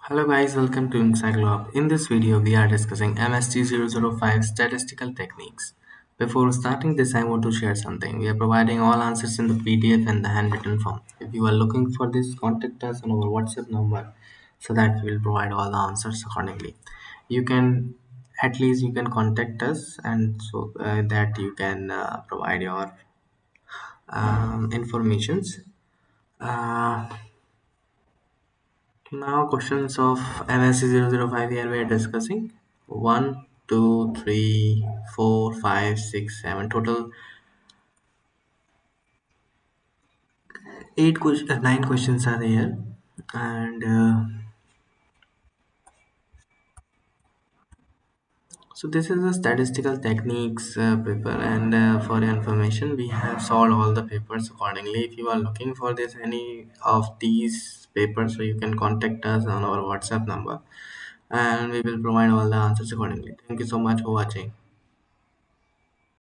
Hello guys, welcome to IGNOU. In this video, we are discussing MST005 statistical techniques. Before starting this, I want to share something. We are providing all answers in the PDF and the handwritten form. If you are looking for this, contact us on our WhatsApp number so that we will provide all the answers accordingly. You can, at least you can contact us and so that you can provide your informations. Uh, Now questions of MSC 005 here we are discussing 1, 2, 3, 4, 5, 6, 7 total 9 questions are here and so this is the statistical techniques paper and for your information we have solved all the papers accordingly. If you are looking for this any of these papers so you can contact us on our WhatsApp number and we will provide all the answers accordingly. Thank you so much for watching.